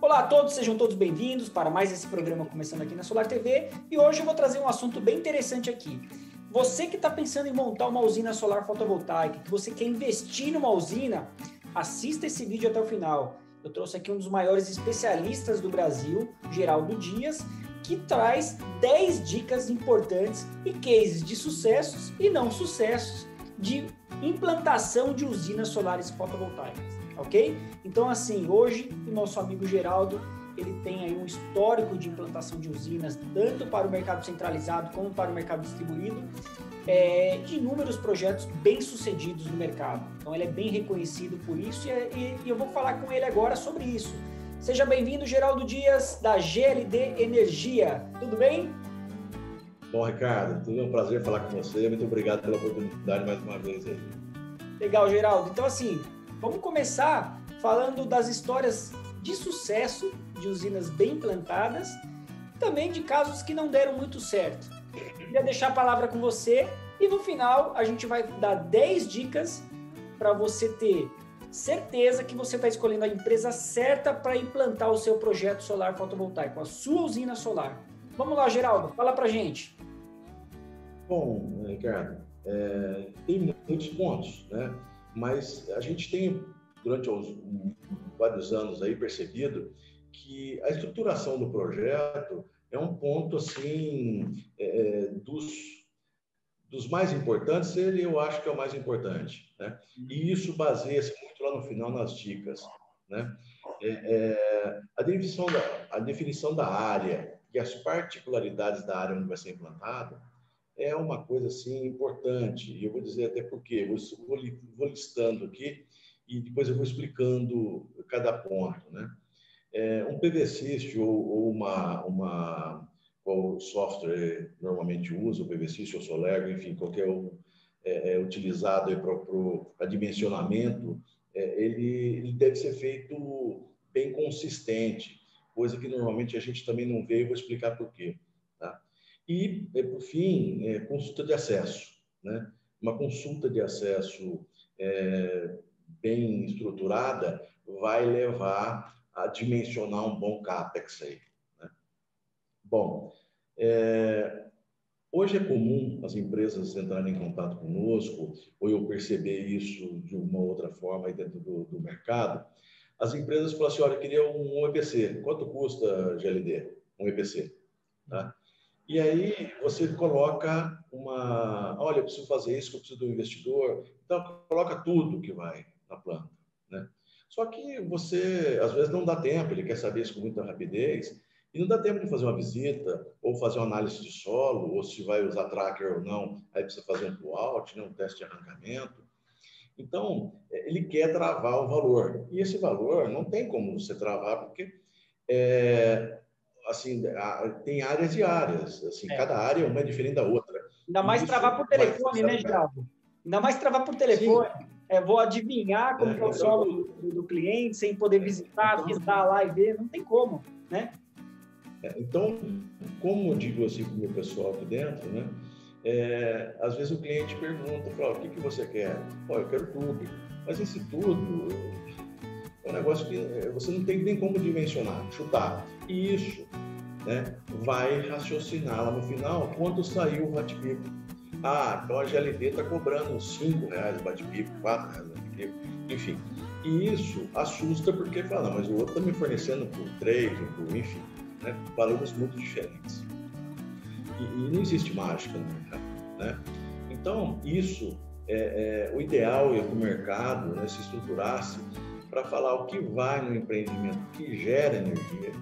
Olá a todos, sejam todos bem-vindos para mais esse programa começando aqui na Solar TV e hoje eu vou trazer um assunto bem interessante aqui. Você que está pensando em montar uma usina solar fotovoltaica, que você quer investir numa usina, assista esse vídeo até o final. Eu trouxe aqui um dos maiores especialistas do Brasil, Geraldo Dias, que traz 10 dicas importantes e cases de sucessos e não sucessos de implantação de usinas solares fotovoltaicas. Ok? Então, assim, hoje o nosso amigo Geraldo, ele tem aí um histórico de implantação de usinas, tanto para o mercado centralizado como para o mercado distribuído, de inúmeros projetos bem-sucedidos no mercado. Então, ele é bem reconhecido por isso e eu vou falar com ele agora sobre isso. Seja bem-vindo, Geraldo Dias, da GLD Energia. Tudo bem? Bom, Ricardo, tudo um prazer falar com você. Muito obrigado pela oportunidade mais uma vez aí. Legal, Geraldo. Então, assim, vamos começar falando das histórias de sucesso de usinas bem implantadas, também de casos que não deram muito certo. Queria deixar a palavra com você e no final a gente vai dar 10 dicas para você ter certeza que você está escolhendo a empresa certa para implantar o seu projeto solar fotovoltaico, a sua usina solar. Vamos lá, Geraldo, fala para a gente. Bom, Ricardo, tem muitos pontos, né? Mas a gente tem, durante vários anos aí, percebido que a estruturação do projeto é um ponto, assim, dos mais importantes, eu acho que é o mais importante, né? E isso baseia-se muito lá no final nas dicas, né? A definição da área e as particularidades da área onde vai ser implantado é uma coisa, assim, importante. E eu vou dizer até por quê. Vou listando aqui e depois eu vou explicando cada ponto, né? Um PV-System ou qual software normalmente usa, o PV-System ou Solergo, enfim, qualquer um utilizado para dimensionamento, ele deve ser feito bem consistente, coisa que normalmente a gente também não vê, e vou explicar por quê. Tá? E, por fim, consulta de acesso, né? Uma consulta de acesso bem estruturada vai levar a dimensionar um bom CAPEX aí, né? Bom, hoje é comum as empresas entrarem em contato conosco, ou eu perceber isso de uma outra forma aí dentro do mercado. As empresas falam assim, olha, eu queria um EPC. Quanto custa, GLD? Um EPC, tá? E aí você coloca olha, eu preciso fazer isso, eu preciso do investidor. Então, coloca tudo que vai na planta, né? Só que você, às vezes, não dá tempo, ele quer saber isso com muita rapidez, e não dá tempo de fazer uma visita, ou fazer uma análise de solo, ou se vai usar tracker ou não, aí precisa fazer um pull-out, né, um teste de arrancamento. Então, ele quer travar o valor. E esse valor não tem como você travar, porque assim, tem áreas e áreas. Assim, cada área uma é diferente da outra. Ainda mais travar por telefone, né, Geraldo? Ainda mais travar por telefone. Vou adivinhar como é o solo do cliente, sem poder visitar, pisar lá e ver. Não tem como, né? Então, como eu digo assim para o meu pessoal aqui dentro, né? Às vezes o cliente pergunta, fala, o que você quer? Eu quero tudo. Mas esse tudo é um negócio que você não tem nem como dimensionar, chutar. E isso, né, vai raciocinar lá no final quanto saiu o bate-pico. Então a GLD está cobrando R$5 o bate-pico, R$4 o bate-pico, enfim. E isso assusta porque fala, mas o outro está me fornecendo por 3, enfim, né, valores muito diferentes. E não existe mágica no mercado, né? Então, isso o ideal é que o mercado, né, se estruturasse para falar o que vai no empreendimento que gera energia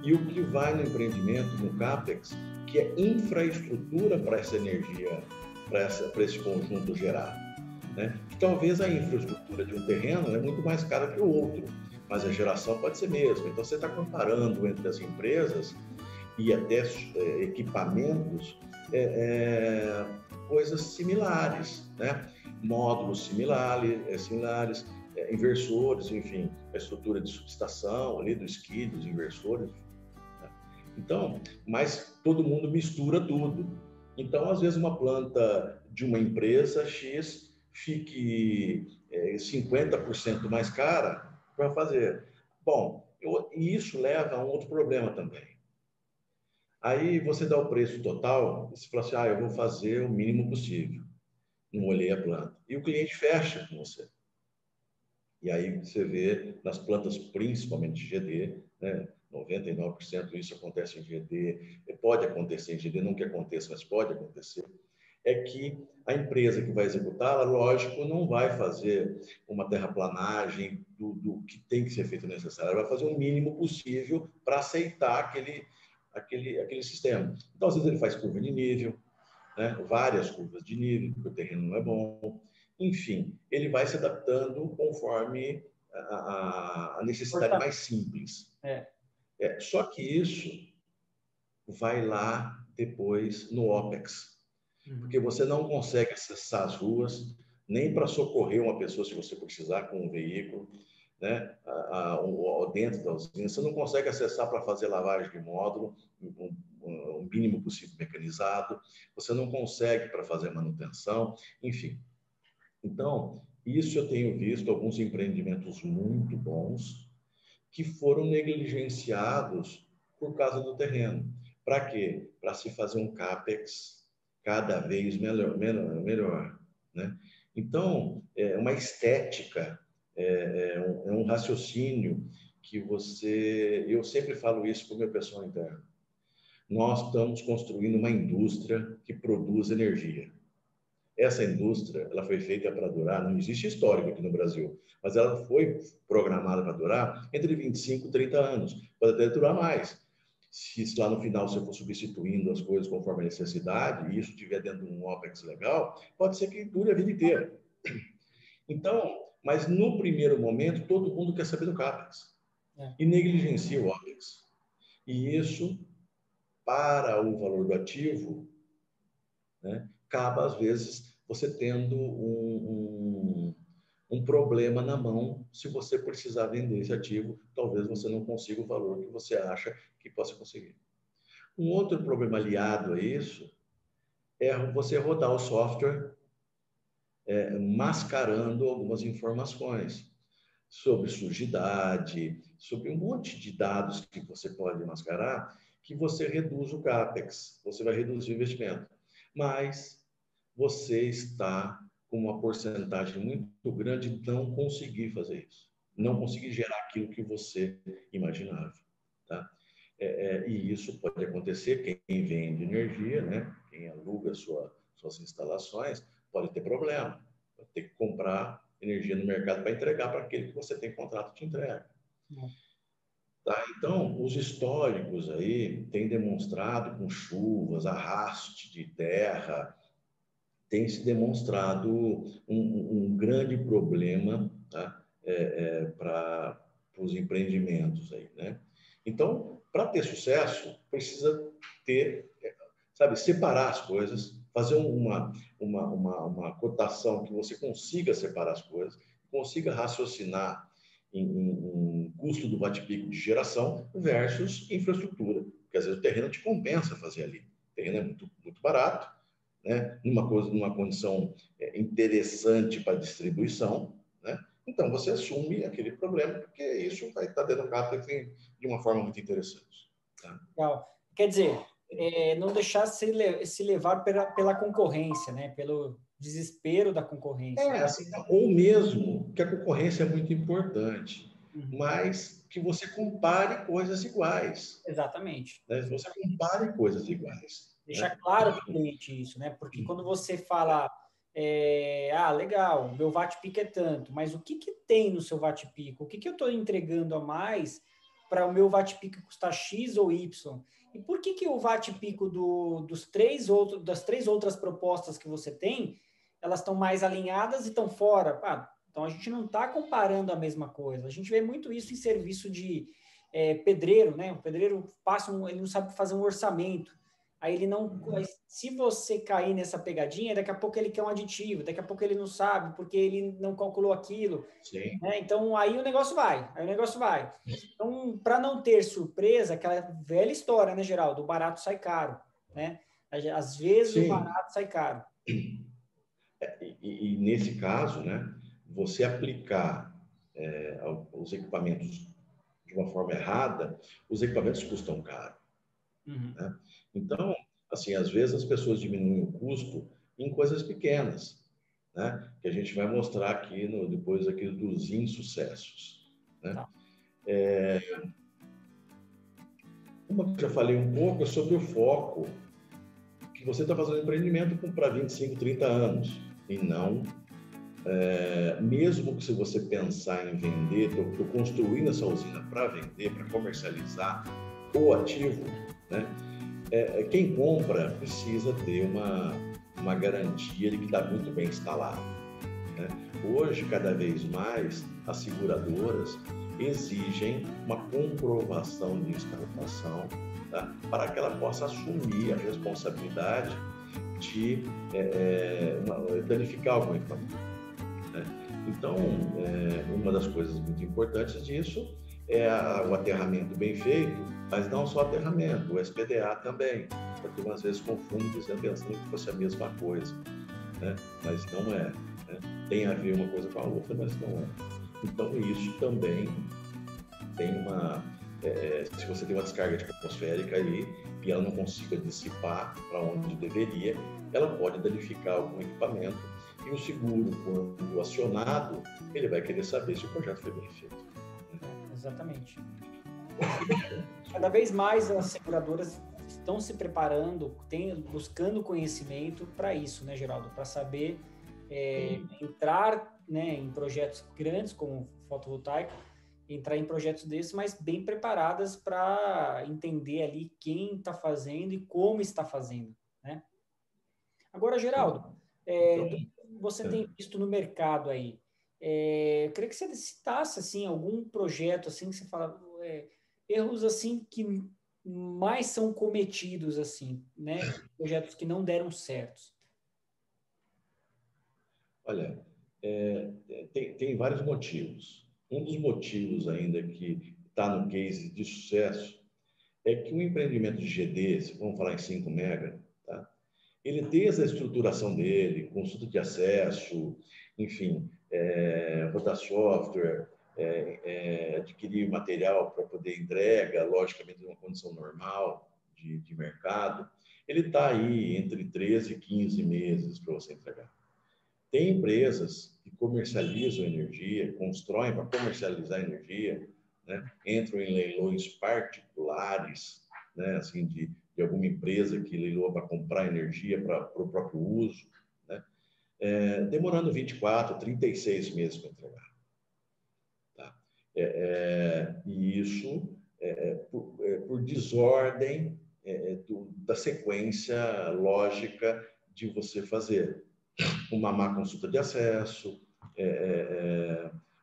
e o que vai no empreendimento, no CAPEX, que é infraestrutura para essa energia, para esse conjunto gerar, né? Que talvez a infraestrutura de um terreno é muito mais cara que o outro, mas a geração pode ser mesmo. Então, você está comparando entre as empresas e até equipamentos, coisas similares, né? Módulos similares, inversores, enfim, a estrutura de subestação ali do skid, dos inversores, né? Então, mas todo mundo mistura tudo. Então, às vezes, uma planta de uma empresa X fique 50% mais cara para fazer. Bom, E isso leva a um outro problema também. Aí você dá o preço total, e você fala assim, eu vou fazer o mínimo possível. Não olhei a planta. E o cliente fecha com você. E aí você vê nas plantas, principalmente de GD, né, 99% isso acontece em GD, pode acontecer em GD, não que aconteça, mas pode acontecer, é que a empresa que vai executá-la, lógico, não vai fazer uma terraplanagem do que tem que ser feito necessário, ela vai fazer o mínimo possível para aceitar aquele sistema. Então, às vezes ele faz curva de nível, né, várias curvas de nível, porque o terreno não é bom. Enfim, ele vai se adaptando conforme a necessidade mais simples. Só que isso vai lá depois no OPEX, porque você não consegue acessar as ruas nem para socorrer uma pessoa se você precisar com um veículo, né, dentro da usina. Você não consegue acessar para fazer lavagem de módulo, o mínimo possível mecanizado. Você não consegue para fazer manutenção, enfim. Então, isso eu tenho visto alguns empreendimentos muito bons que foram negligenciados por causa do terreno. Para quê? Para se fazer um CAPEX cada vez melhor, né? Então, é uma estética, é um raciocínio que eu sempre falo isso para o meu pessoal interno. Nós estamos construindo uma indústria que produz energia. Essa indústria, ela foi feita para durar, não existe histórico aqui no Brasil, mas ela foi programada para durar entre 25 e 30 anos, pode até durar mais. Se lá no final você for substituindo as coisas conforme a necessidade, e isso estiver dentro de um OPEX legal, pode ser que dure a vida inteira. Então, mas no primeiro momento, todo mundo quer saber do CAPEX e negligencia o OPEX. E isso, para o valor do ativo, né, acaba, às vezes, você tendo um problema na mão. Se você precisar vender esse ativo, talvez você não consiga o valor que você acha que possa conseguir. Um outro problema aliado a isso é você rodar o software mascarando algumas informações sobre sujidade, sobre um monte de dados que você pode mascarar, que você reduz o CAPEX, você vai reduzir o investimento. Mas você está com uma porcentagem muito grande de não conseguir fazer isso, não conseguir gerar aquilo que você imaginava, tá? E isso pode acontecer, quem vende energia, né? Quem aluga suas instalações, pode ter problema, vai ter que comprar energia no mercado para entregar para aquele que você tem contrato de entrega. Tá? Então, os históricos aí têm demonstrado com chuvas, arraste de terra, tem se demonstrado um grande problema, tá? Para os empreendimentos aí, né? Então, para ter sucesso, precisa ter, sabe, separar as coisas, fazer uma cotação que você consiga separar as coisas, consiga raciocinar em custo do bate-pico de geração versus infraestrutura, porque às vezes o terreno te compensa fazer ali. O terreno é muito, muito barato, né? Numa condição interessante para distribuição, né? Então você assume aquele problema, porque isso vai estar dando CAPEX de uma forma muito interessante. Tá? Legal. Quer dizer, não deixar se levar pela concorrência, né? Pelo desespero da concorrência. Assim, ou mesmo que a concorrência é muito importante, mas que você compare coisas iguais. Exatamente. Né? Você compare coisas iguais. Deixar né? claro para o cliente isso, né? Porque quando você fala, legal, meu watt-pico é tanto, mas o que tem no seu watt-pico? O que eu estou entregando a mais para o meu watt-pico custar X ou Y? E por que o watt-pico das três outras propostas que você tem, elas estão mais alinhadas e estão fora? Então a gente não está comparando a mesma coisa. A gente vê muito isso em serviço de pedreiro, né? O pedreiro ele não sabe fazer um orçamento. Aí ele não. Se você cair nessa pegadinha, daqui a pouco ele quer um aditivo, daqui a pouco ele não sabe, porque ele não calculou aquilo. Sim. Né? Então aí o negócio vai. Então, para não ter surpresa, aquela velha história, né, Geraldo? O barato sai caro. Né? Às vezes Sim. O barato sai caro. E nesse caso, né, você aplicar os equipamentos de uma forma errada, os equipamentos custam caro. Né? Então, assim, às vezes as pessoas diminuem o custo em coisas pequenas, né? Que a gente vai mostrar aqui depois aqui dos insucessos, né? Tá. Uma que eu já falei um pouco é sobre o foco, que você está fazendo empreendimento para 25, 30 anos, e não, mesmo que se você pensar em vender, estou construindo essa usina para vender, para comercializar o ativo, né? Quem compra precisa ter uma garantia de que está muito bem instalado, né? Hoje, cada vez mais, as seguradoras exigem uma comprovação de instalação, tá? Para que ela possa assumir a responsabilidade de danificar algum equipamento, né? Então, uma das coisas muito importantes disso é o aterramento bem feito, mas não só aterramento, o SPDA também. A turma às vezes confunde, pensando que fosse a mesma coisa, né? Mas não é, né? Tem a ver uma coisa com a outra, mas não é. Então, isso também tem se você tem uma descarga atmosférica aí e ela não consiga dissipar para onde deveria, ela pode danificar algum equipamento e o seguro, quando acionado, ele vai querer saber se o projeto foi bem feito. Exatamente. Cada vez mais as seguradoras estão se preparando, buscando conhecimento para isso, né, Geraldo? Para saber entrar, né, em projetos grandes como fotovoltaico, entrar em projetos desses, mas bem preparadas para entender ali quem está fazendo e como está fazendo, né? Agora, Geraldo, você tem visto no mercado aí, eu queria que você citasse assim, algum projeto assim, que você fala, erros assim que mais são cometidos, assim, né? Projetos que não deram certos. Olha, tem vários motivos. Um dos motivos ainda que está no case de sucesso é que um empreendimento de GD, vamos falar em 5 mega, tá? Ele desde a estruturação dele, consulta de acesso, enfim, rodar software, adquirir material para poder entrega, logicamente numa condição normal de mercado, ele está aí entre 13 e 15 meses para você entregar. Tem empresas que comercializam energia, constroem para comercializar energia, né? Entram em leilões particulares, né? Assim, de alguma empresa que leiloa para comprar energia para o próprio uso, né? Demorando 24, 36 meses para entregar. Tá? E isso por desordem da sequência lógica de você fazer uma má consulta de acesso,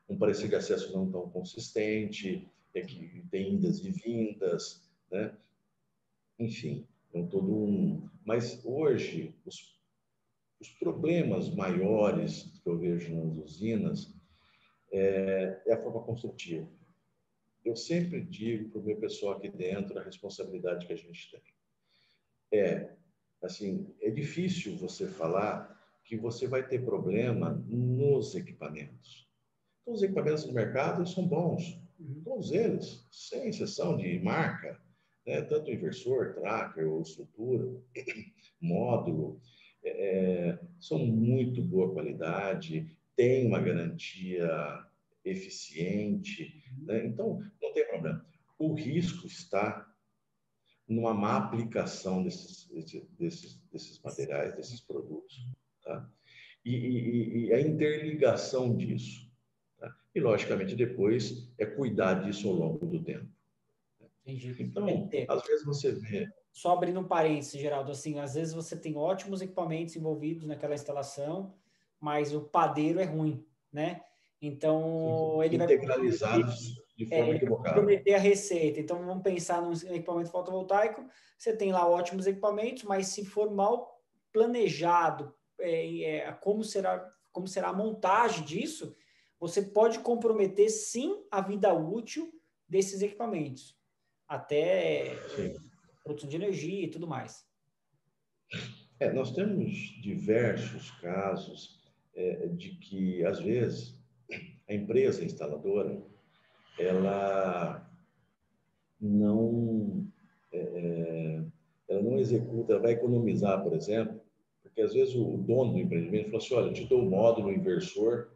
um parecer de acesso não tão consistente, que tem indas e vindas, né? Enfim, Mas hoje, os problemas maiores que eu vejo nas usinas é a forma construtiva. Eu sempre digo para o meu pessoal aqui dentro a responsabilidade que a gente tem. Assim, é difícil você falar que você vai ter problema nos equipamentos. Então, os equipamentos do mercado são bons, todos eles, sem exceção de marca, né? Tanto inversor, tracker ou estrutura, módulo, são muito boa qualidade, tem uma garantia eficiente, né? Então, não tem problema. O risco está numa má aplicação desses materiais, desses produtos, tá? E a interligação disso, tá? E, logicamente, depois cuidar disso ao longo do tempo. Entendi. Então, às vezes você vê... Só abrindo um parênteses, Geraldo, assim, às vezes você tem ótimos equipamentos envolvidos naquela instalação, mas o padeiro é ruim, né? Então, ele vai integralizados de forma equivocada. Comprometer a receita. Então, vamos pensar num equipamento fotovoltaico, você tem lá ótimos equipamentos, mas se for mal planejado, como será a montagem disso, você pode comprometer, sim, a vida útil desses equipamentos, até produção de energia e tudo mais. Nós temos diversos casos de que, às vezes, a empresa instaladora, ela executa, vai economizar, por exemplo, porque às vezes o dono do empreendimento falou assim, olha, eu te dou o módulo, o inversor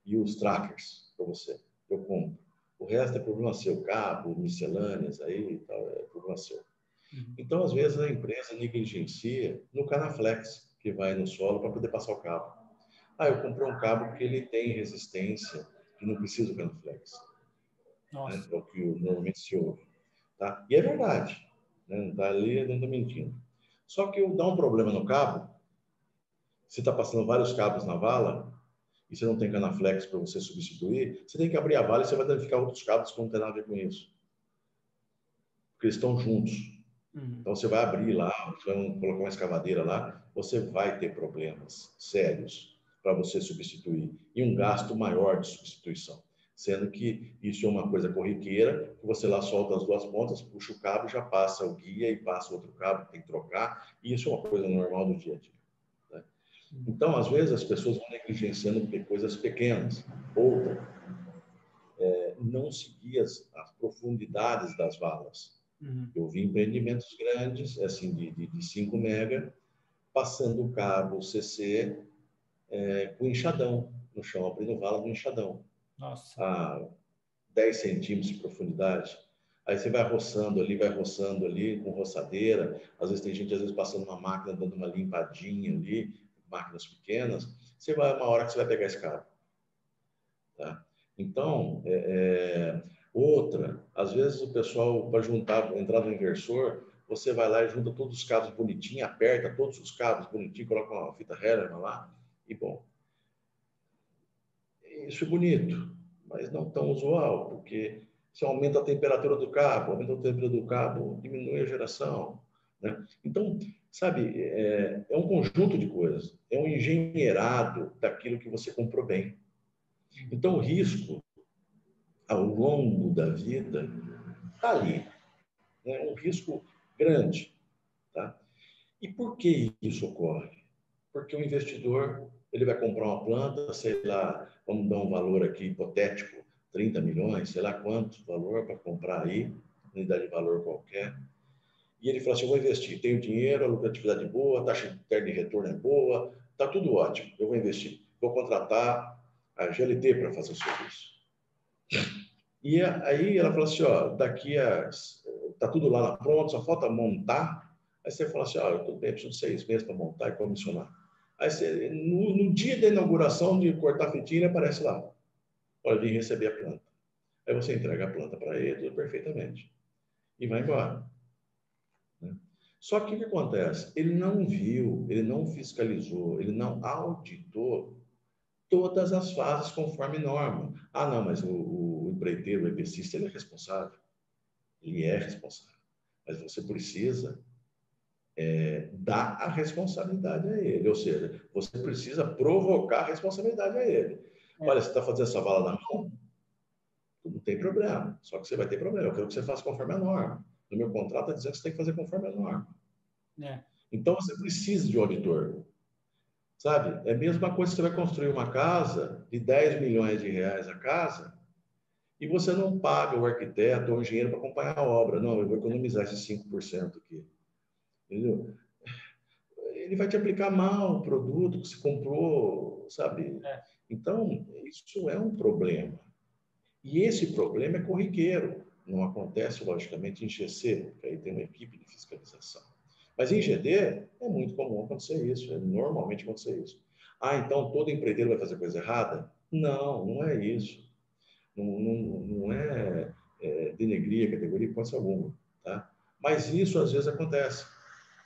e os trackers para você, eu compro. O resto é problema seu, cabo, miscelâneas aí e tal, é problema seu. Então, às vezes, a empresa negligencia no Canaflex, que vai no solo para poder passar o cabo. Ah, eu comprei um cabo que ele tem resistência e não precisa do Canaflex. Né? É o que normalmente se ouve. Tá? E é verdade. Né? Não está ali, não estou mentindo. Só que dá um problema no cabo, você está passando vários cabos na vala, e você não tem Canaflex para você substituir, você tem que abrir a vala e você vai danificar outros cabos que não tem nada a ver com isso. Porque eles estão juntos. Então, você vai abrir lá, você vai colocar uma escavadeira lá, você vai ter problemas sérios para você substituir. E um gasto maior de substituição. Sendo que isso é uma coisa corriqueira, que você lá solta as duas pontas, puxa o cabo, já passa o guia e passa outro cabo, tem que trocar. E isso é uma coisa normal do dia a dia. Né? Então, às vezes, as pessoas vão negligenciando coisas pequenas. Outra, não seguir as profundidades das valas. Eu vi empreendimentos grandes, assim, de 5 mega, passando o cabo CC com enxadão no chão, abrindo vala do enxadão. Nossa. A 10 centímetros de profundidade. Aí você vai roçando ali, com roçadeira. Às vezes tem gente, passando uma máquina, dando uma limpadinha ali, máquinas pequenas. Você vai, uma hora que você vai pegar esse cabo. Tá? Então, outra, às vezes o pessoal, para entrar no inversor, você vai lá e junta todos os cabos bonitinho, aperta todos os cabos bonitinho, coloca uma fita Hellerman lá, e bom. Isso é bonito, mas não tão usual, porque se aumenta a temperatura do cabo, diminui a geração. Né? Então, sabe, é um conjunto de coisas, é um engenheirado daquilo que você comprou bem. Então, o risco ao longo da vida está ali. É um risco grande. Tá? E por que isso ocorre? Porque o investidor ele vai comprar uma planta, sei lá, vamos dar um valor aqui hipotético, 30 milhões, sei lá quanto valor para comprar aí, unidade de valor qualquer. E ele fala assim, eu vou investir, tenho dinheiro, a lucratividade é boa, a taxa interna de retorno é boa, está tudo ótimo, eu vou investir. Vou contratar a GLT para fazer o serviço. E aí ela falou assim, ó, tá tudo lá pronto, só falta montar. Aí você fala assim, ó, tudo bem, preciso de 6 meses para montar e comissionar. Aí você, no dia da inauguração de cortar a fitinha, ele aparece lá. Pode vir receber a planta. Aí você entrega a planta para ele, tudo perfeitamente. E vai embora. Né? Só que o que acontece? Ele não viu, ele não fiscalizou, ele não auditou todas as fases conforme norma. Ah, não, mas o empreiteiro, o EPCista, ele é responsável. Ele é responsável. Mas você precisa dar a responsabilidade a ele. Ou seja, você precisa provocar a responsabilidade a ele. Olha, você está fazendo essa vala na mão? Não tem problema. Só que você vai ter problema. Eu quero que você faça conforme a norma. No meu contrato está dizendo que você tem que fazer conforme a norma. Então, você precisa de um auditor. Sabe? É a mesma coisa que você vai construir uma casa de 10 milhões de reais a casa e você não paga o arquiteto ou o engenheiro para acompanhar a obra. Não, eu vou economizar esses 5% aqui. Entendeu? Ele vai te aplicar mal o produto que você comprou, sabe? Então, isso é um problema. E esse problema é corriqueiro. Não acontece, logicamente, em GC, porque aí tem uma equipe de fiscalização. Mas em GD é muito comum acontecer isso, normalmente acontecer isso. Ah, então todo empreiteiro vai fazer coisa errada? Não, não é isso. Não é denegrir a categoria, hipótese alguma. Tá? Mas isso às vezes acontece.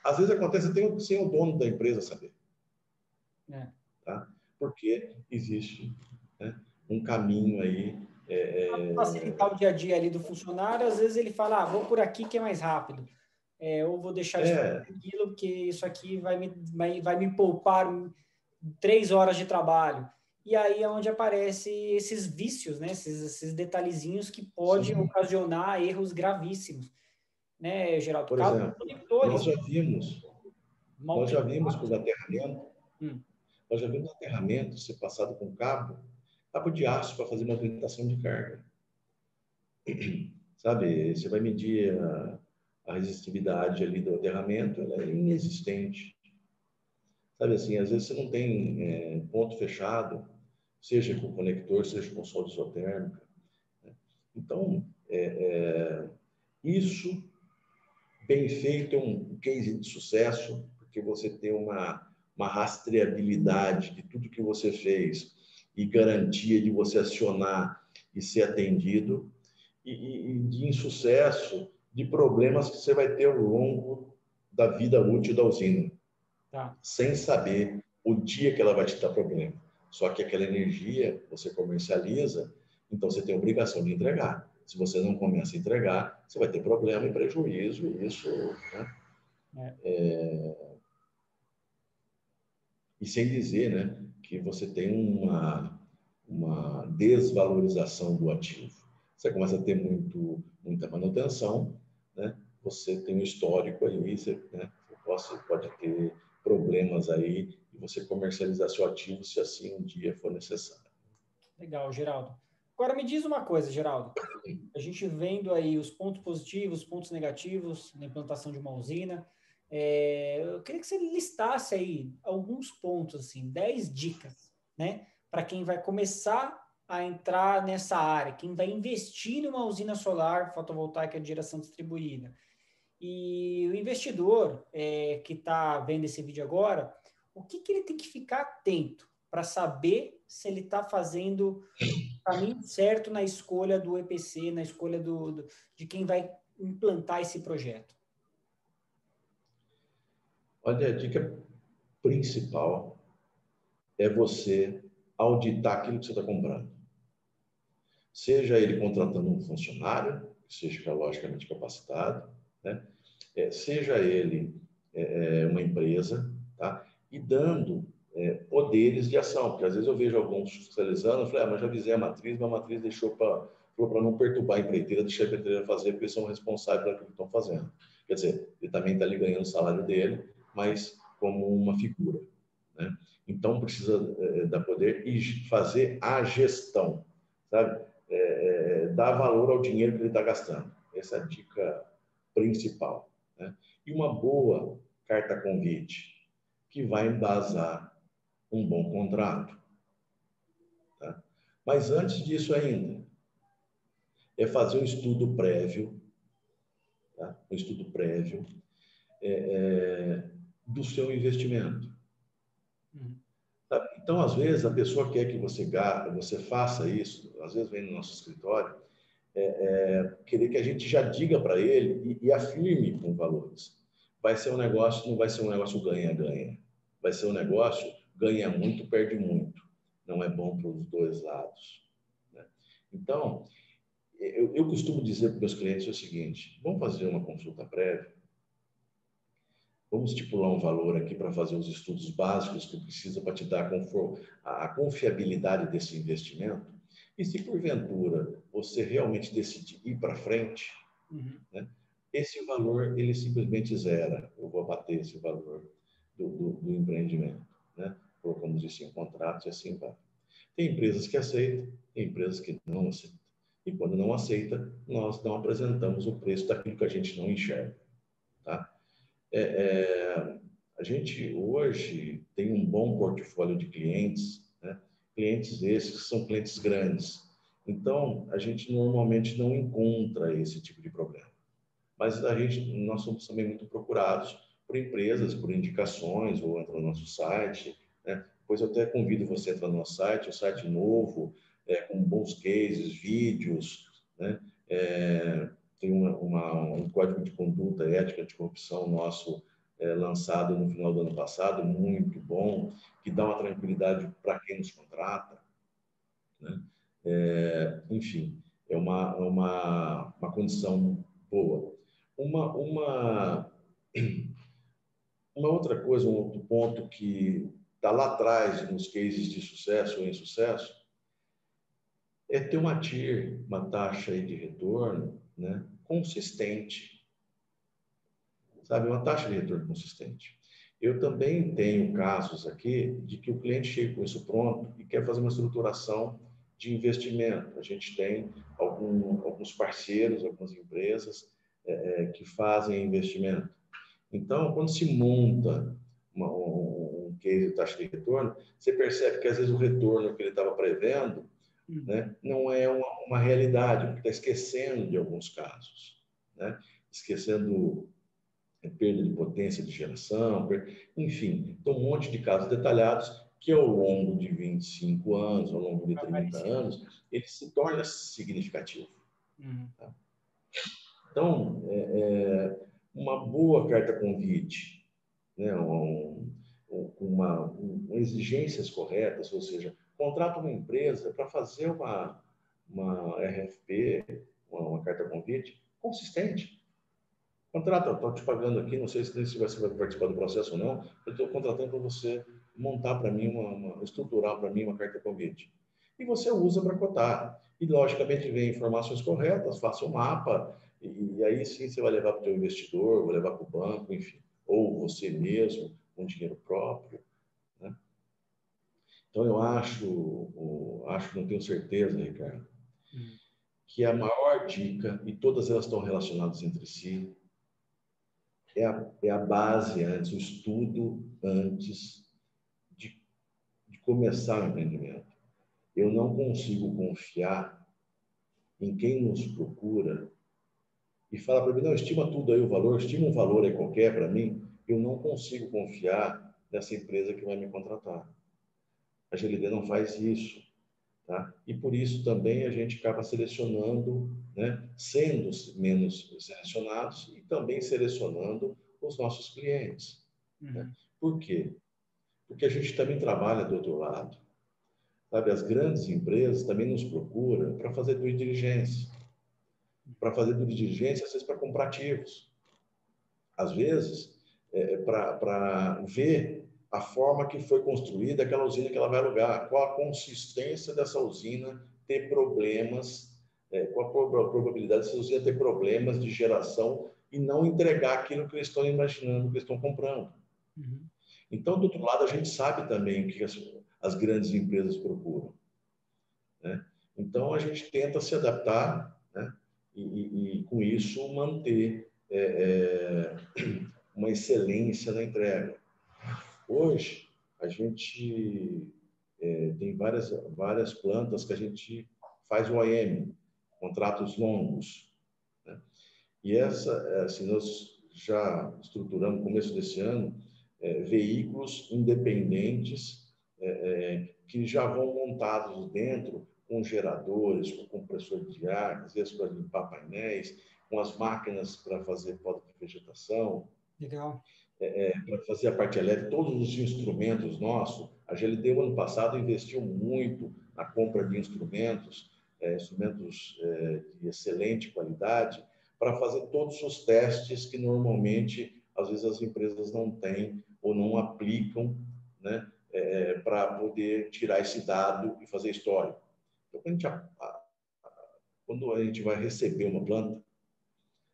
Às vezes acontece até sem o dono da empresa saber. Tá? Porque existe, né, um caminho aí. Facilitar o dia a dia ali do funcionário, às vezes ele fala, vou por aqui que é mais rápido. Ou vou deixar de fazer aquilo, porque isso aqui vai me poupar 3 horas de trabalho. E aí é onde aparecem esses vícios, né? Esses detalhezinhos que podem ocasionar erros gravíssimos. Né, Geraldo? Por exemplo, nós já vimos por aterramento, nós já vimos aterramento ser passado com cabo de aço para fazer movimentação de carga. Sabe, você vai medir a resistividade ali do aterramento ela é inexistente. Sabe assim, às vezes você não tem ponto fechado, seja com conector, seja com solda isotérmica. Então, isso bem feito é um case de sucesso, porque você tem uma rastreabilidade de tudo que você fez e garantia de você acionar e ser atendido, e de insucesso de problemas que você vai ter ao longo da vida útil da usina, sem saber o dia que ela vai te dar problema. Só que aquela energia você comercializa, então você tem a obrigação de entregar. Se você não começa a entregar, você vai ter problema e prejuízo, e isso, né? E sem dizer, né, que você tem uma desvalorização do ativo. Você começa a ter muita manutenção, né? Você tem um histórico aí, né? Você pode ter problemas aí e você comercializar seu ativo se assim um dia for necessário. Legal, Geraldo. Agora me diz uma coisa, Geraldo. A gente vendo aí os pontos positivos, os pontos negativos na implantação de uma usina, eu queria que você listasse aí alguns pontos, assim, 10 dicas, né? Para quem vai começar a entrar nessa área, quem vai investir numa usina solar fotovoltaica de geração distribuída. E o investidor que está vendo esse vídeo agora, o que ele tem que ficar atento para saber se ele está fazendo o caminho certo na escolha do EPC, na escolha de quem vai implantar esse projeto? Olha, a dica principal é você auditar aquilo que você está comprando. Seja ele contratando um funcionário, que seja logicamente capacitado, né? Seja ele uma empresa, tá? E dando poderes de ação, porque às vezes eu vejo alguns fiscalizando, eu falei, mas já avisei a matriz, mas a matriz falou para não perturbar a empreiteira, deixar a empreiteira fazer, porque eles são responsáveis pelo que estão fazendo. Quer dizer, ele também está ali ganhando o salário dele, mas como uma figura, né? Então, precisa dar poder e fazer a gestão, sabe? Dar valor ao dinheiro que ele está gastando. Essa é a dica principal, né? E uma boa carta convite, que vai embasar um bom contrato. Tá? Mas antes disso ainda, é fazer um estudo prévio, tá? Um estudo prévio do seu investimento. Tá? Então, às vezes, a pessoa quer que você faça isso, às vezes vem no nosso escritório, querer que a gente já diga para ele e afirme com valores. Vai ser um negócio, não vai ser um negócio ganha-ganha. Vai ser um negócio ganha muito, perde muito. Não é bom para os dois lados, né? Então, eu costumo dizer para os meus clientes o seguinte: vamos fazer uma consulta prévia, vamos estipular um valor aqui para fazer os estudos básicos que precisa para te dar a confiabilidade desse investimento. E se porventura você realmente decidir ir para frente, né, esse valor ele simplesmente zera. Eu vou abater esse valor do empreendimento, né? Colocamos isso em contratos e assim vai. Tem empresas que aceitam, tem empresas que não aceitam. E quando não aceita, nós não apresentamos o preço daquilo que a gente não enxerga, tá? A gente hoje tem um bom portfólio de clientes, né? Clientes esses que são clientes grandes. Então, a gente normalmente não encontra esse tipo de problema. Mas nós somos também muito procurados por empresas, por indicações, ou entra no nosso site, né? Depois eu até convido você a entrar no nosso site, um site novo, com bons cases, vídeos, né? Tem um código de conduta ética anticorrupção nosso lançado no final do ano passado, muito bom, que dá uma tranquilidade para quem nos contrata, né? Enfim, é uma condição boa. Uma outra coisa, um outro ponto que está lá atrás nos cases de sucesso ou insucesso, é ter uma TIR, uma taxa aí de retorno, né, consistente. Sabe, uma taxa de retorno consistente. Eu também tenho casos aqui de que o cliente chega com isso pronto e quer fazer uma estruturação de investimento. A gente tem alguns parceiros, algumas empresas que fazem investimento. Então, quando se monta um case de taxa de retorno, você percebe que às vezes o retorno que ele estava prevendo, né, não é uma realidade, porque está esquecendo de alguns casos, né? Esquecendo perda de potência de geração, enfim, então um monte de casos detalhados que ao longo de 25 anos, ao longo de 30 anos, ele se torna significativo. Tá? Então, uma boa carta convite, né, com exigências corretas, ou seja, contrata uma empresa para fazer uma RFP, uma carta convite consistente. Contrata, estou te pagando aqui, não sei se você vai participar do processo ou não, eu estou contratando para você montar para mim, estruturar para mim uma carta convite. E você usa para cotar. E, logicamente, vem informações corretas, faça um mapa, e aí sim você vai levar para o seu investidor, vai levar para o banco, enfim, ou você mesmo, com dinheiro próprio. Né? Então, eu acho, não tenho certeza, Ricardo, que a maior dica, e todas elas estão relacionadas entre si, é a base antes, o estudo antes de começar o empreendimento. Eu não consigo confiar em quem nos procura e fala para mim, não, estima tudo aí o valor, estima um valor aí qualquer para mim, eu não consigo confiar nessa empresa que vai me contratar. A GLD não faz isso. Tá? E por isso também a gente acaba selecionando, né, sendo menos selecionados e também selecionando os nossos clientes. Né? Por quê? Porque a gente também trabalha do outro lado. Sabe, as grandes empresas também nos procuram para fazer due diligência. Para fazer due diligência, às vezes para comprar ativos. Às vezes, para ver a forma que foi construída aquela usina que ela vai alugar, qual a consistência dessa usina ter problemas, qual a probabilidade dessa usina ter problemas de geração e não entregar aquilo que eles estão imaginando, que eles estão comprando. Então, do outro lado, a gente sabe também o que as grandes empresas procuram. Né? Então, a gente tenta se adaptar, né? e com isso, manter uma excelência na entrega. Hoje, a gente tem várias plantas que a gente faz o OEM, contratos longos. Né? E assim, nós já estruturamos, no começo desse ano, veículos independentes que já vão montados dentro com geradores, com compressor de ar, às vezes para limpar painéis, com as máquinas para fazer poda de vegetação. Legal. Para fazer a parte elétrica, todos os instrumentos nossos. A GLD, o ano passado, investiu muito na compra de instrumentos de excelente qualidade, para fazer todos os testes que normalmente, às vezes, as empresas não têm ou não aplicam, né, para poder tirar esse dado e fazer história. Então, quando a gente vai receber uma planta,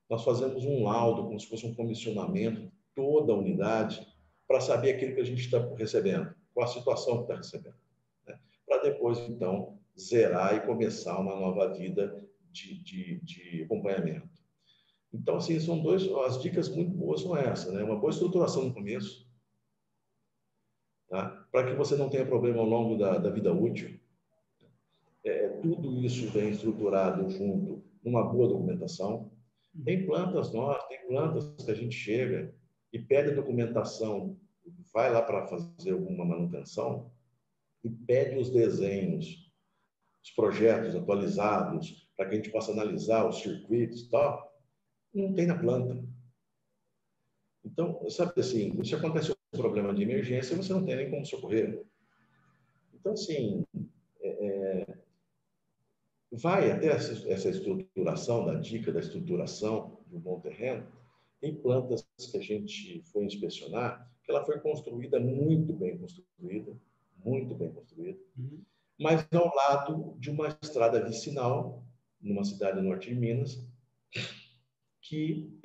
nós fazemos um laudo, como se fosse um comissionamento, toda a unidade, para saber aquilo que a gente está recebendo, qual a situação que está recebendo. Né? Para depois, então, zerar e começar uma nova vida de acompanhamento. Então, assim, as dicas muito boas são essas, né? Uma boa estruturação no começo, tá? Para que você não tenha problema ao longo da vida útil. Tudo isso vem estruturado junto numa boa documentação. Tem plantas que a gente chega e pede a documentação, vai lá para fazer alguma manutenção e pede os desenhos, os projetos atualizados, para que a gente possa analisar os circuitos e tal. Não tem na planta. Então, sabe assim, se acontece um problema de emergência, você não tem nem como socorrer. Então, assim, vai até essa estruturação, da dica da estruturação de um bom terreno. Tem plantas que a gente foi inspecionar, que ela foi construída muito bem construída, mas ao lado de uma estrada vicinal, numa cidade no norte de Minas, que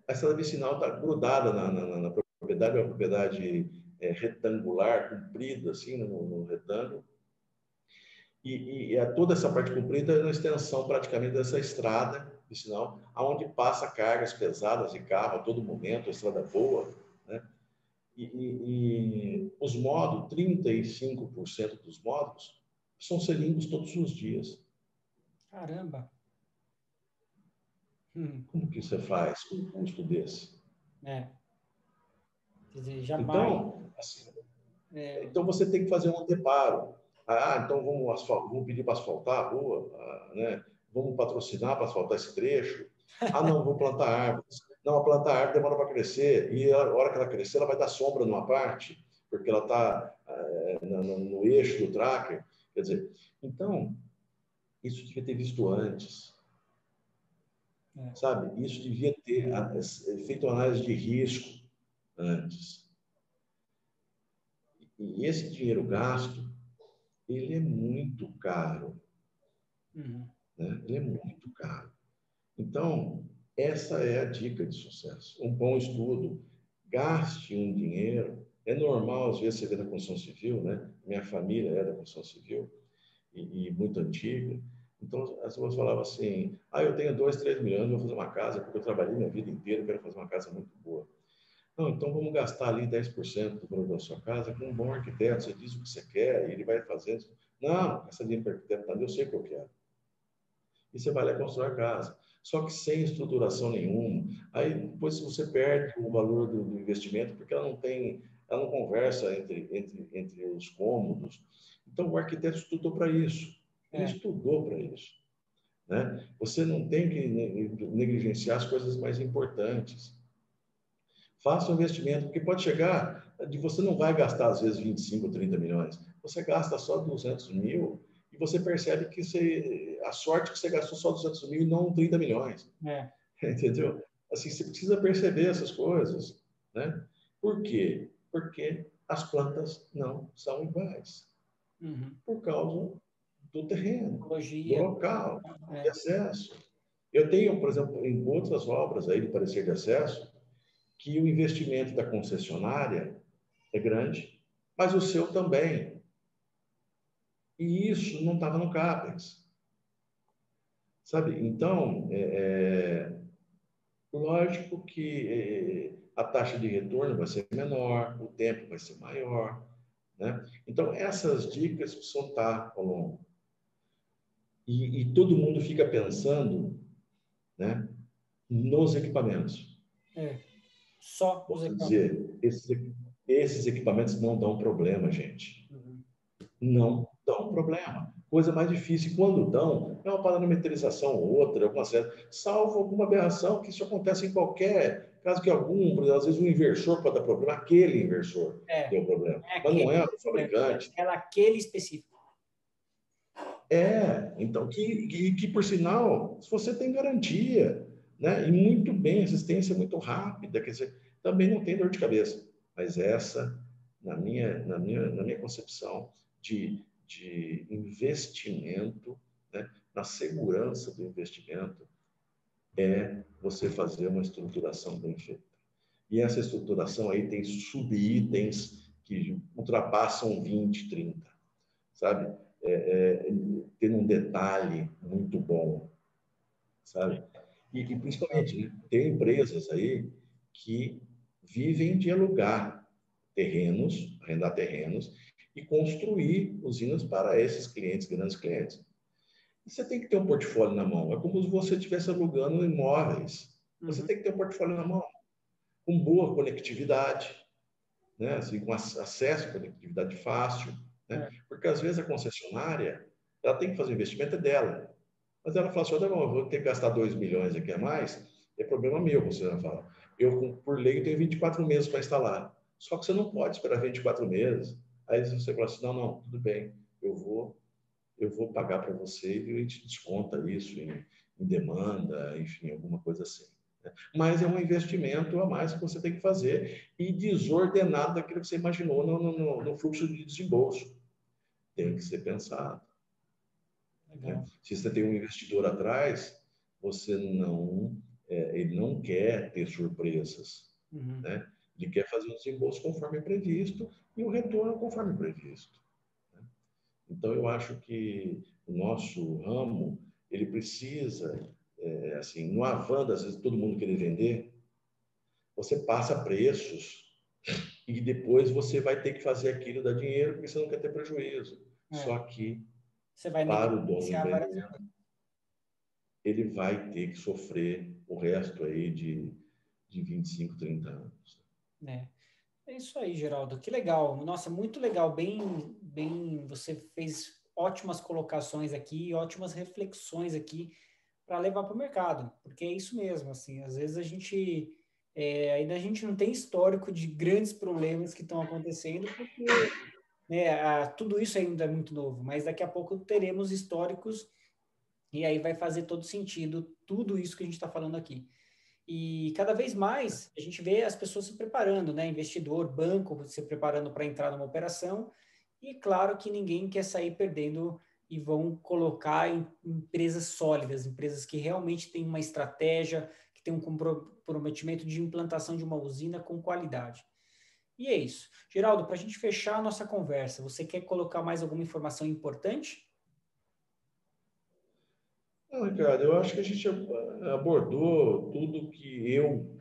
a estrada vicinal está grudada na propriedade, é uma propriedade retangular, comprida, assim, no retângulo, e toda essa parte comprida é uma extensão praticamente dessa estrada vicinal, aonde passa cargas pesadas de carro a todo momento, a estrada boa, né? E os módulos, 35% dos módulos, são seringues todos os dias. Caramba! Como que você faz com um custo desse? Quer dizer, jamais... Então, assim, então você tem que fazer um anteparo. Então vamos pedir para asfaltar a rua, né? Vamos patrocinar para asfaltar esse trecho. Não, vou plantar árvores. Não, a plantar árvore demora para crescer, e a hora que ela crescer, ela vai dar sombra numa parte, porque ela está no eixo do tracker. Quer dizer, então, isso devia ter visto antes. Sabe? Isso devia ter feito uma análise de risco antes. E esse dinheiro gasto, ele é muito caro. Né? Ele é muito caro. Então, essa é a dica de sucesso. Um bom estudo, gaste um dinheiro. É normal, às vezes, você vê na construção civil, né? Minha família é da construção civil e muito antiga. Então, as pessoas falavam assim, eu tenho 2, 3 milhões, vou fazer uma casa, porque eu trabalhei minha vida inteira, quero fazer uma casa muito boa. Não, então vamos gastar ali 10% do valor da sua casa com um bom arquiteto. Você diz o que você quer e ele vai fazendo. Não, essa linha para arquiteto, eu sei o que eu quero. E você vai lá constrói a casa. Só que sem estruturação nenhuma. Aí depois você perde o valor do investimento, porque ela não conversa entre os cômodos. Então o arquiteto estudou para isso. Ele estudou para isso. Né? Você não tem que negligenciar as coisas mais importantes. Faça um investimento, porque pode chegar de você não vai gastar, às vezes, 25 ou 30 milhões. Você gasta só 200 mil e você percebe que a sorte que você gastou só 200 mil e não 30 milhões. Entendeu? Assim, você precisa perceber essas coisas. Né? Por quê? Porque as plantas não são iguais. Por causa do terreno, do local, de acesso. Eu tenho, por exemplo, em outras obras aí de parecer de acesso, que o investimento da concessionária é grande, mas o seu também. E isso não estava no CAPEX. Sabe? Então, lógico que a taxa de retorno vai ser menor, o tempo vai ser maior. Né? Então, essas dicas precisam estar ao longo. E todo mundo fica pensando, né, nos equipamentos. Só os equipamentos. Dizer, esses equipamentos não dão problema, gente. Não dão problema. Coisa mais difícil, quando dão, é uma parametrização ou outra, alguma certa, salvo alguma aberração, que isso acontece em qualquer caso que algum, por exemplo, às vezes um inversor pode dar problema, aquele inversor deu problema, mas não é o fabricante. É aquele específico. Então, que por sinal, você tem garantia, né? E muito bem, assistência muito rápida, quer dizer, também não tem dor de cabeça. Mas essa, na minha concepção de investimento, né? Na segurança do investimento, é você fazer uma estruturação bem feita. E essa estruturação aí tem subitens que ultrapassam 20, 30, sabe? Ter um detalhe muito bom, sabe? E principalmente, né, tem empresas aí que vivem de alugar terrenos, arrendar terrenos e construir usinas para esses clientes, grandes clientes. E você tem que ter um portfólio na mão. É como se você estivesse alugando imóveis. Você tem que ter um portfólio na mão, com boa conectividade, né? Assim, com acesso à conectividade fácil, né? Porque às vezes a concessionária ela tem que fazer o investimento dela. Mas ela fala assim, eu vou ter que gastar 2 milhões aqui a mais, é problema meu, você vai falar. Eu, por lei, tenho 24 meses para instalar. Só que você não pode esperar 24 meses. Aí você fala assim, não, tudo bem, eu vou pagar para você e a gente desconta isso em demanda, enfim, alguma coisa assim. Né? Mas é um investimento a mais que você tem que fazer e desordenado daquilo que você imaginou no fluxo de desembolso. Tem que ser pensado. Né? Se você tem um investidor atrás, ele não quer ter surpresas. Né? Ele quer fazer o desembolso conforme previsto e o retorno conforme previsto. Né? Então, eu acho que o nosso ramo ele precisa assim, no Avanda, às vezes todo mundo querer vender, você passa preços e depois você vai ter que fazer aquilo dar dinheiro porque você não quer ter prejuízo. Só que, você vai para o dono do negligenciar várias empreendimento, ele vai ter que sofrer o resto aí de 25, 30 anos. É isso aí, Geraldo. Que legal. Nossa, muito legal. Bem, você fez ótimas colocações aqui, ótimas reflexões aqui para levar para o mercado, porque é isso mesmo. Assim, às vezes ainda a gente não tem histórico de grandes problemas que estão acontecendo, porque tudo isso ainda é muito novo, mas daqui a pouco teremos históricos e aí vai fazer todo sentido tudo isso que a gente está falando aqui. E cada vez mais a gente vê as pessoas se preparando, né? Investidor, banco se preparando para entrar numa operação. E claro que ninguém quer sair perdendo e vão colocar em empresas sólidas, empresas que realmente têm uma estratégia, que têm um comprometimento de implantação de uma usina com qualidade. E é isso. Geraldo, para a gente fechar a nossa conversa, você quer colocar mais alguma informação importante? Não, Ricardo, eu acho que a gente abordou tudo que eu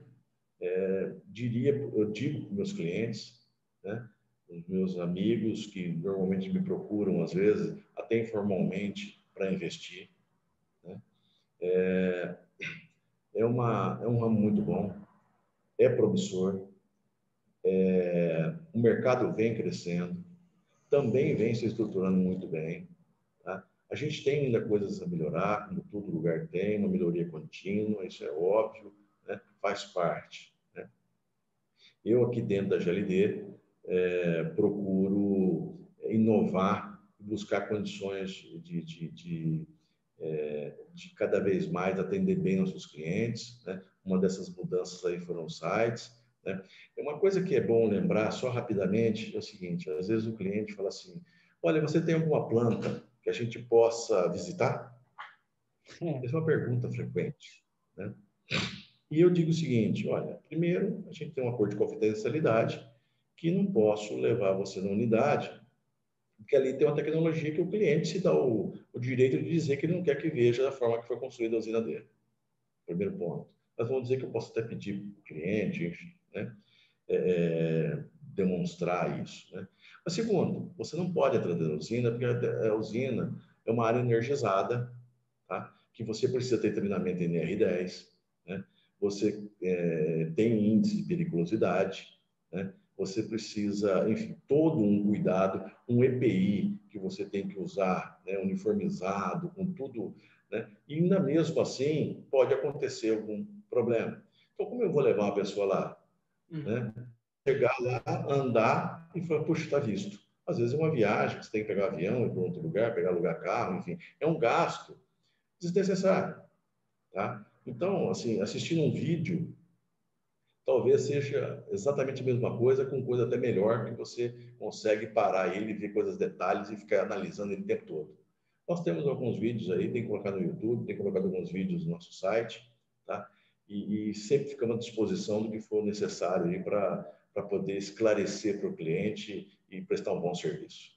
eu digo para meus clientes, né? Os meus amigos que normalmente me procuram, às vezes, até informalmente, para investir. Né? É um ramo muito bom, é promissor, o mercado vem crescendo, também vem se estruturando muito bem. Tá? A gente tem ainda coisas a melhorar, como todo lugar tem, uma melhoria contínua, isso é óbvio, né? Faz parte. Né? Eu aqui dentro da GLD procuro inovar, buscar condições de cada vez mais atender bem nossos clientes. Né? Uma dessas mudanças aí foram os sites. Né? Uma coisa que é bom lembrar, só rapidamente, é o seguinte, às vezes o cliente fala assim, olha, você tem alguma planta que a gente possa visitar? Essa é uma pergunta frequente. Né? E eu digo o seguinte, olha, primeiro, a gente tem um acordo de confidencialidade que não posso levar você na unidade, porque ali tem uma tecnologia que o cliente se dá o direito de dizer que ele não quer que veja da forma que foi construída a usina dele. Primeiro ponto. Mas vamos dizer que eu posso até pedir para o cliente, enfim, né, demonstrar isso. Né? Mas segundo, você não pode entrar dentro da usina, porque a usina é uma área energizada, tá? Que você precisa ter treinamento em NR10, né? Você tem índice de periculosidade, né? Você precisa, enfim, todo um cuidado, um EPI que você tem que usar, né, uniformizado, com tudo, né? E ainda mesmo assim, pode acontecer algum problema. Então, como eu vou levar uma pessoa lá, né? Chegar lá, andar e falar, puxa, está visto. Às vezes é uma viagem, você tem que pegar avião, ir para outro lugar, alugar carro, enfim, é um gasto desnecessário, tá? Então, assim, assistindo um vídeo talvez seja exatamente a mesma coisa, com coisa até melhor, que você consegue parar ele, ver coisas, detalhes e ficar analisando ele o tempo todo. Nós temos alguns vídeos aí, tem que colocar no YouTube, tem colocado alguns vídeos no nosso site, tá? E sempre ficamos à disposição do que for necessário aí para poder esclarecer para o cliente e prestar um bom serviço.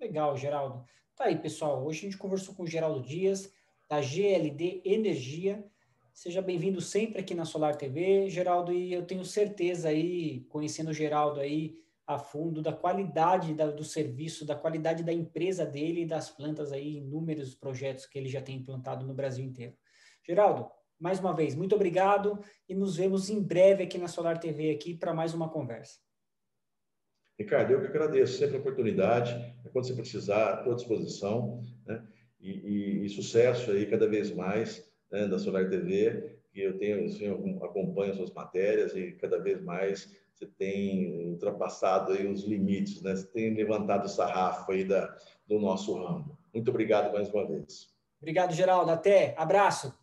Legal, Geraldo. Tá aí, pessoal. Hoje a gente conversou com o Geraldo Dias, da GLD Energia. Seja bem-vindo sempre aqui na Solar TV, Geraldo, e eu tenho certeza aí, conhecendo o Geraldo aí a fundo, da qualidade do serviço, da qualidade da empresa dele e das plantas aí, inúmeros projetos que ele já tem implantado no Brasil inteiro. Geraldo, mais uma vez, muito obrigado e nos vemos em breve aqui na Solar TV aqui para mais uma conversa. Ricardo, eu que agradeço sempre a oportunidade, quando você precisar, estou à disposição, né? E sucesso aí cada vez mais, né, da Solar TV, que eu acompanho as suas matérias e cada vez mais você tem ultrapassado aí os limites, né? Você tem levantado o sarrafo aí do nosso ramo. Muito obrigado mais uma vez. Obrigado, Geraldo. Até. Abraço.